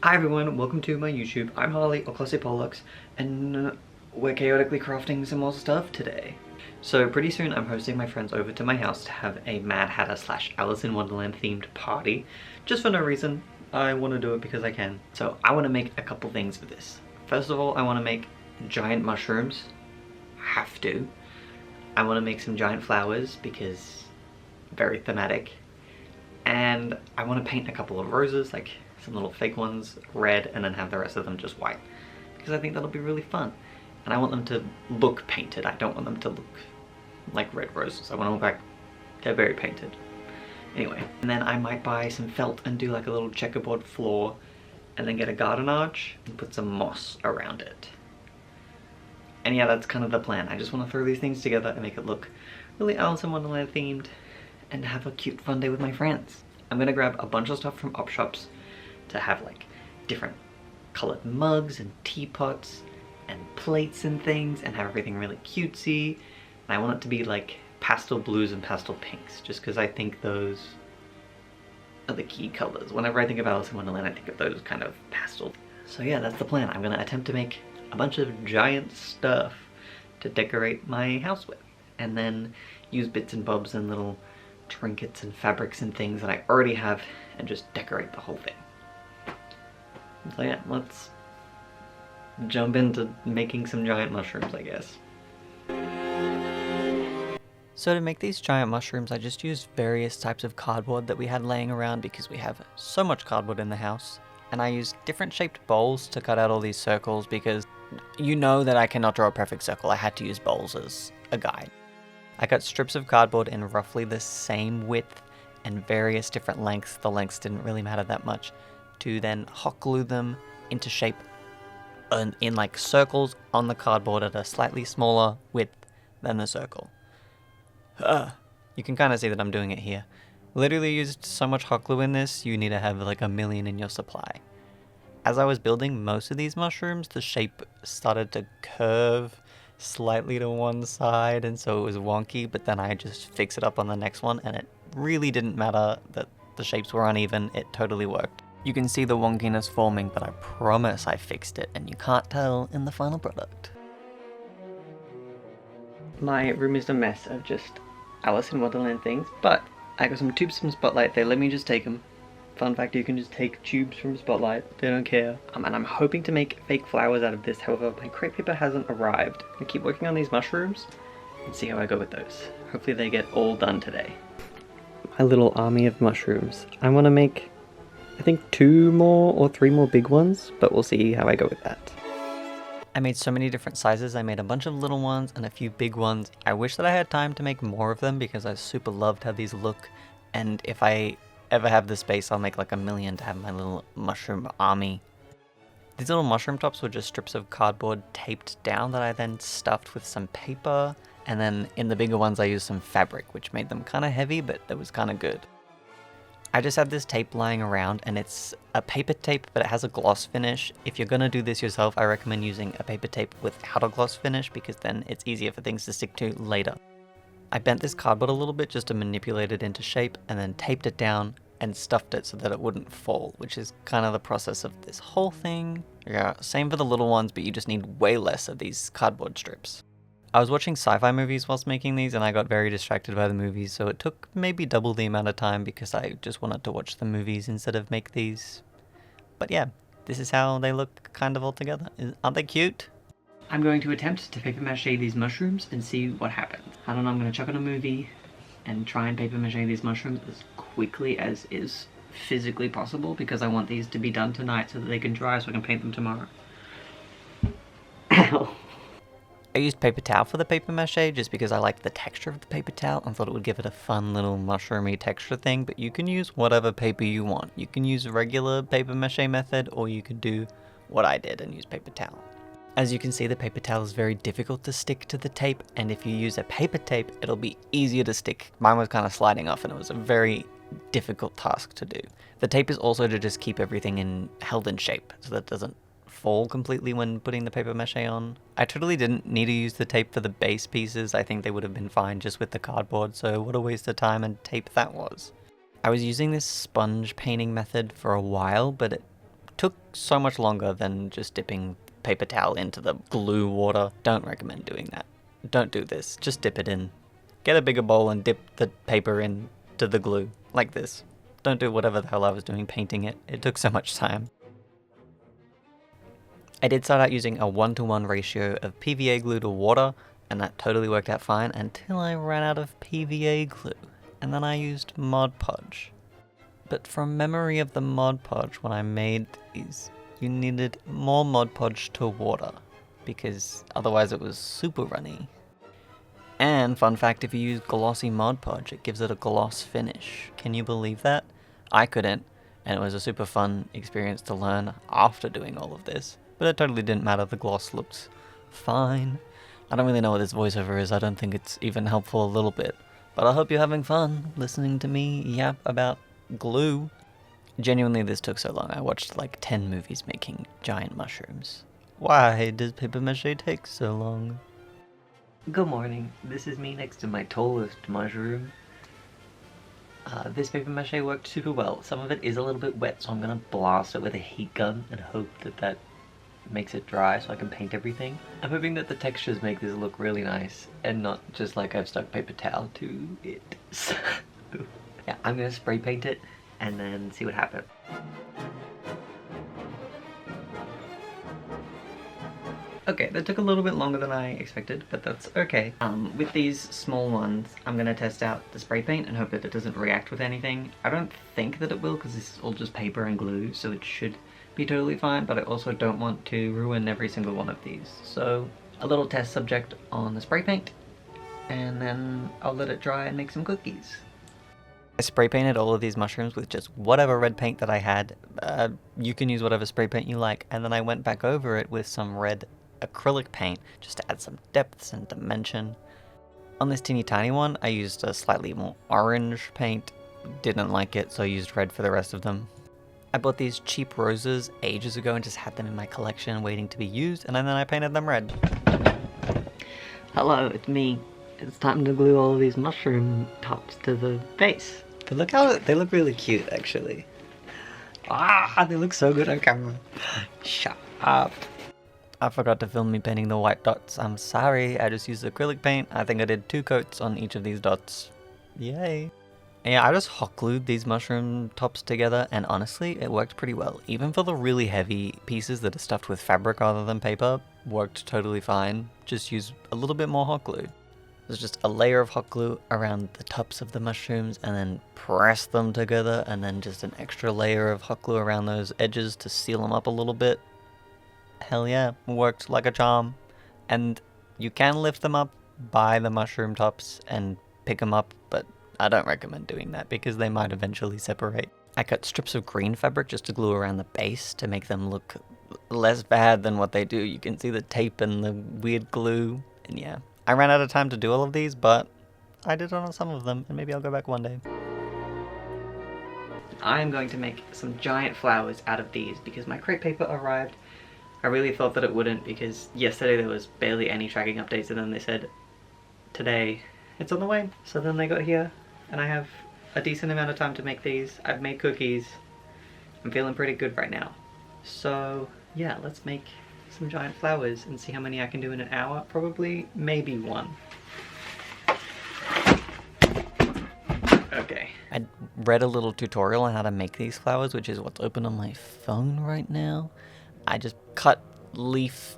Hi everyone, welcome to my YouTube. I'm Harley, or Classic Pollux, and we're chaotically crafting some more stuff today. So pretty soon I'm hosting my friends over to my house to have a Mad Hatter / Alice in Wonderland themed party. Just for no reason. I want to do it because I can. So I want to make a couple things for this. First of all, I want to make giant mushrooms. Have to. I want to make some giant flowers because very thematic. And I want to paint a couple of roses, like some little fake ones, red, and then have the rest of them just white. Because I think that'll be really fun. And I want them to look painted. I don't want them to look like red roses. I want them like they're very painted. Anyway, and then I might buy some felt and do like a little checkerboard floor, and then get a garden arch and put some moss around it. And yeah, that's kind of the plan. I just want to throw these things together and make it look really Alice in Wonderland themed and have a cute fun day with my friends. I'm gonna grab a bunch of stuff from op shops to have like different colored mugs and teapots and plates and things and have everything really cutesy. And I want it to be like pastel blues and pastel pinks, just because I think those are the key colors. Whenever I think of Alice in Wonderland, I think of those kind of pastel. So yeah, that's the plan. I'm gonna attempt to make a bunch of giant stuff to decorate my house with, and then use bits and bobs and little trinkets and fabrics and things that I already have and just decorate the whole thing. So yeah, let's jump into making some giant mushrooms, I guess. So to make these giant mushrooms, I just used various types of cardboard that we had laying around because we have so much cardboard in the house. And I used different shaped bowls to cut out all these circles because you know that I cannot draw a perfect circle. I had to use bowls as a guide. I cut strips of cardboard in roughly the same width and various different lengths. The lengths didn't really matter that much, to then hot glue them into shape in like circles on the cardboard at a slightly smaller width than the circle. You can kind of see that I'm doing it here. Literally used so much hot glue in this, you need to have like 1 million in your supply. As I was building most of these mushrooms, the shape started to curve slightly to one side, and so it was wonky, but then I just fixed it up on the next one, and it really didn't matter that the shapes were uneven. It totally worked. You can see the wonkiness forming, but I promise I fixed it, and you can't tell in the final product. My room is a mess of just Alice in Wonderland things, but I got some tubes from Spotlight. They let me just take them. Fun fact, you can just take tubes from Spotlight, they don't care. And I'm hoping to make fake flowers out of this, however my crepe paper hasn't arrived. I keep working on these mushrooms and see how I go with those. Hopefully they get all done today. My little army of mushrooms. I want to make, I think 2 more or 3 more big ones, but we'll see how I go with that. I made so many different sizes. I made a bunch of little ones and a few big ones. I wish that I had time to make more of them because I super loved how these look, and if I ever have the space, I'll make like 1 million to have my little mushroom army. These little mushroom tops were just strips of cardboard taped down that I then stuffed with some paper, and then in the bigger ones I used some fabric, which made them kind of heavy, but it was kind of good. I just had this tape lying around, and it's a paper tape, but it has a gloss finish. If you're gonna do this yourself, I recommend using a paper tape without a gloss finish because then it's easier for things to stick to later. I bent this cardboard a little bit just to manipulate it into shape, and then taped it down and stuffed it so that it wouldn't fall, which is kind of the process of this whole thing. Yeah, same for the little ones, but you just need way less of these cardboard strips. I was watching sci-fi movies whilst making these, and I got very distracted by the movies, so it took maybe double the amount of time because I just wanted to watch the movies instead of make these. But yeah, this is how they look kind of all together. Aren't they cute? I'm going to attempt to paper mache these mushrooms and see what happens. I don't know, I'm going to chuck on a movie and try and paper mache these mushrooms as quickly as is physically possible because I want these to be done tonight so that they can dry so I can paint them tomorrow. Ow. I used paper towel for the paper mache just because I liked the texture of the paper towel and thought it would give it a fun little mushroomy texture thing, but you can use whatever paper you want. You can use a regular paper mache method, or you could do what I did and use paper towel. As you can see, the paper towel is very difficult to stick to the tape, and if you use a paper tape, it'll be easier to stick. Mine was kind of sliding off and it was a very difficult task to do. The tape is also to just keep everything held in shape so that it doesn't fall completely when putting the paper mache on. I totally didn't need to use the tape for the base pieces. I think they would have been fine just with the cardboard, so what a waste of time and tape that was. I was using this sponge painting method for a while, but it took so much longer than just dipping paper towel into the glue water. Don't recommend doing that. Don't do this. Just dip it in. Get a bigger bowl and dip the paper into the glue, like this. Don't do whatever the hell I was doing painting it. It took so much time. I did start out using a 1-to-1 ratio of PVA glue to water, and that totally worked out fine until I ran out of PVA glue, and then I used Mod Podge. But from memory of the Mod Podge when I made these, you needed more Mod Podge to water, because otherwise it was super runny. And fun fact, if you use glossy Mod Podge, it gives it a gloss finish. Can you believe that? I couldn't, and it was a super fun experience to learn after doing all of this. But it totally didn't matter, the gloss looked fine. I don't really know what this voiceover is, I don't think it's even helpful a little bit. But I hope you're having fun listening to me yap about glue. Genuinely, this took so long. I watched like 10 movies making giant mushrooms. Why does paper mache take so long? Good morning, this is me next to my tallest mushroom. This paper mache worked super well. Some of it is a little bit wet, so I'm gonna blast it with a heat gun and hope that makes it dry so I can paint everything. I'm hoping that the textures make this look really nice and not just like I've stuck paper towel to it. So, yeah, I'm gonna spray paint it and then see what happens. Okay, that took a little bit longer than I expected, but that's okay. With these small ones, I'm gonna test out the spray paint and hope that it doesn't react with anything. I don't think that it will, because this is all just paper and glue, so it should be totally fine, but I also don't want to ruin every single one of these. So, a little test subject on the spray paint, and then I'll let it dry and make some cookies. I spray painted all of these mushrooms with just whatever red paint that I had. You can use whatever spray paint you like, and then I went back over it with some red acrylic paint just to add some depths and dimension. On this teeny tiny one, I used a slightly more orange paint. Didn't like it, so I used red for the rest of them. I bought these cheap roses ages ago and just had them in my collection waiting to be used, and then I painted them red. Hello, it's me. It's time to glue all of these mushroom tops to the base. They look really cute, actually. They look so good on camera. Shut up. I forgot to film me painting the white dots. I'm sorry, I just used acrylic paint. I think I did 2 coats on each of these dots. Yay. And yeah, I just hot glued these mushroom tops together, and honestly, it worked pretty well. Even for the really heavy pieces that are stuffed with fabric rather than paper, worked totally fine. Just use a little bit more hot glue. There's just a layer of hot glue around the tops of the mushrooms, and then press them together, and then just an extra layer of hot glue around those edges to seal them up a little bit. Hell yeah, worked like a charm. And you can lift them up by the mushroom tops and pick them up, but I don't recommend doing that because they might eventually separate. I cut strips of green fabric just to glue around the base to make them look less bad than what they do. You can see the tape and the weird glue, and yeah. I ran out of time to do all of these, but I did it on some of them, and maybe I'll go back one day. I am going to make some giant flowers out of these because my crepe paper arrived. I really thought that it wouldn't because yesterday there was barely any tracking updates, and then they said today it's on the way. So then they got here and I have a decent amount of time to make these. I've made cookies. I'm feeling pretty good right now. So yeah, let's make some giant flowers and see how many I can do in an hour. Probably, maybe 1. Okay. I read a little tutorial on how to make these flowers, which is what's open on my phone right now. I just cut leaf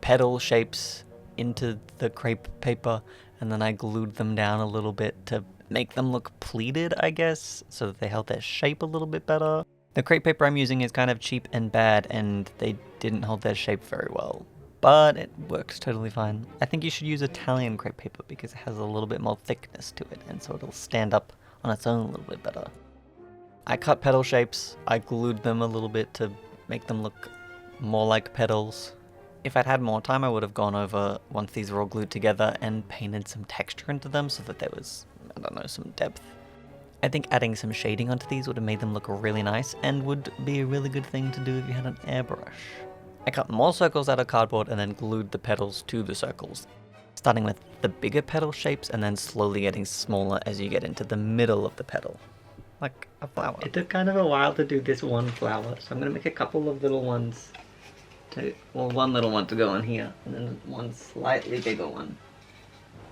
petal shapes into the crepe paper, and then I glued them down a little bit to make them look pleated, I guess, so that they held their shape a little bit better. The crepe paper I'm using is kind of cheap and bad, and they didn't hold their shape very well, but it works totally fine. I think you should use Italian crepe paper because it has a little bit more thickness to it, and so it'll stand up on its own a little bit better. I cut petal shapes, I glued them a little bit to make them look more like petals. If I'd had more time, I would have gone over, once these were all glued together, and painted some texture into them so that there was, I don't know, some depth. I think adding some shading onto these would have made them look really nice, and would be a really good thing to do if you had an airbrush. I cut more circles out of cardboard and then glued the petals to the circles, starting with the bigger petal shapes and then slowly getting smaller as you get into the middle of the petal. like a flower. It took kind of a while to do this one flower, so I'm gonna make a couple of little ones well, one little one to go on here, and then one slightly bigger one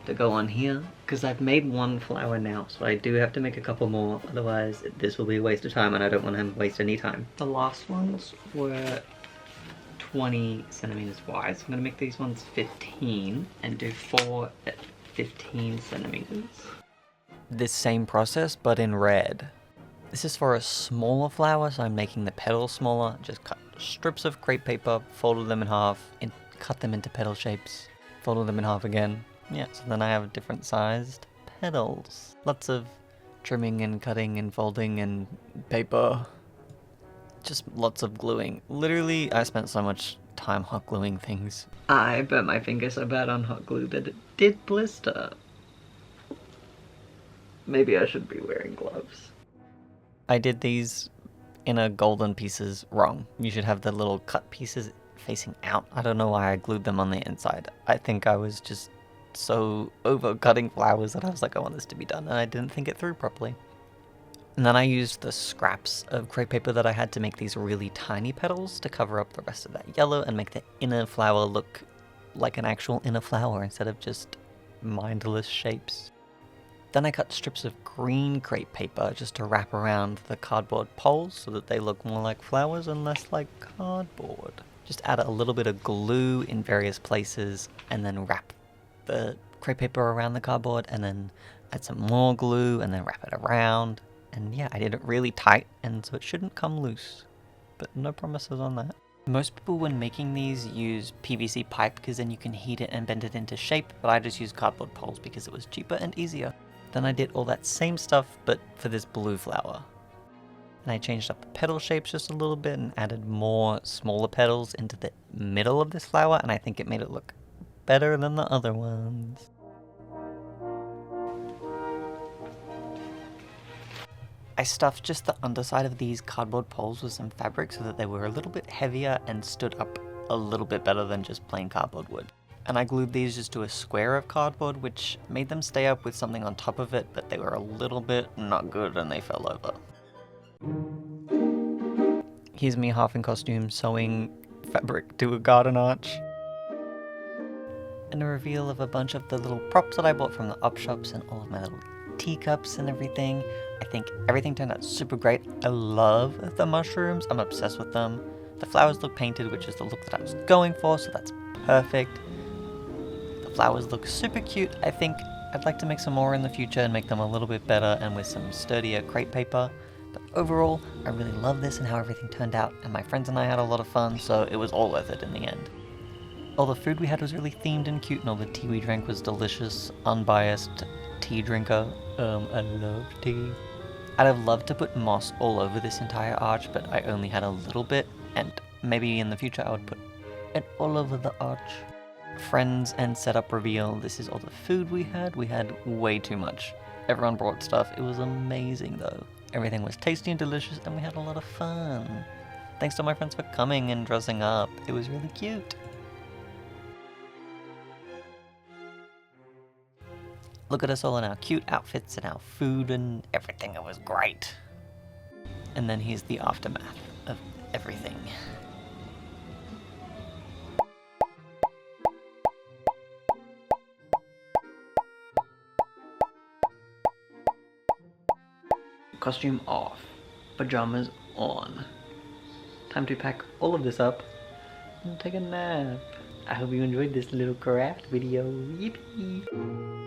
to go on here, because I've made one flower now, so I do have to make a couple more, otherwise this will be a waste of time and I don't want to waste any time. The last ones were 20 centimeters wide, so I'm gonna make these ones 15 and do 4 at 15 centimeters. This same process, but in red. This is for a smaller flower, so I'm making the petals smaller. Just cut strips of crepe paper, folded them in half, and cut them into petal shapes. Folded them in half again. Yeah, so then I have different sized petals. Lots of trimming and cutting and folding and paper. Just lots of gluing. Literally, I spent so much time hot gluing things. I burnt my finger so bad on hot glue that it did blister. Maybe I should be wearing gloves. I did these inner golden pieces wrong. You should have the little cut pieces facing out. I don't know why I glued them on the inside. I think I was just so over cutting flowers that I was like, I want this to be done, and I didn't think it through properly. And then I used the scraps of crepe paper that I had to make these really tiny petals to cover up the rest of that yellow and make the inner flower look like an actual inner flower instead of just mindless shapes. Then I cut strips of green crepe paper just to wrap around the cardboard poles so that they look more like flowers and less like cardboard. Just add a little bit of glue in various places and then wrap the crepe paper around the cardboard and then add some more glue and then wrap it around. And yeah, I did it really tight and so it shouldn't come loose, but no promises on that. Most people when making these use PVC pipe because then you can heat it and bend it into shape, but I just used cardboard poles because it was cheaper and easier. Then I did all that same stuff, but for this blue flower. And I changed up the petal shapes just a little bit and added more smaller petals into the middle of this flower, and I think it made it look better than the other ones. I stuffed just the underside of these cardboard poles with some fabric so that they were a little bit heavier and stood up a little bit better than just plain cardboard would. And I glued these just to a square of cardboard, which made them stay up with something on top of it, but they were a little bit not good and they fell over. Here's me half in costume sewing fabric to a garden arch. And a reveal of a bunch of the little props that I bought from the op shops and all of my little teacups and everything. I think everything turned out super great. I love the mushrooms. I'm obsessed with them. The flowers look painted, which is the look that I was going for, so that's perfect. Flowers look super cute. I think I'd like to make some more in the future and make them a little bit better and with some sturdier crepe paper. But overall, I really love this and how everything turned out, and my friends and I had a lot of fun, so it was all worth it in the end. All the food we had was really themed and cute, and all the tea we drank was delicious, unbiased tea drinker. I love tea. I'd have loved to put moss all over this entire arch, but I only had a little bit, and maybe in the future I would put it all over the arch. Friends and setup reveal. This is all the food we had. We had way too much. Everyone brought stuff. It was amazing though. Everything was tasty and delicious and we had a lot of fun. Thanks to my friends for coming and dressing up. It was really cute. Look at us all in our cute outfits and our food and everything. It was great. And then here's the aftermath of everything. Costume off, pajamas on. Time to pack all of this up and take a nap. I hope you enjoyed this little craft video. Yippee!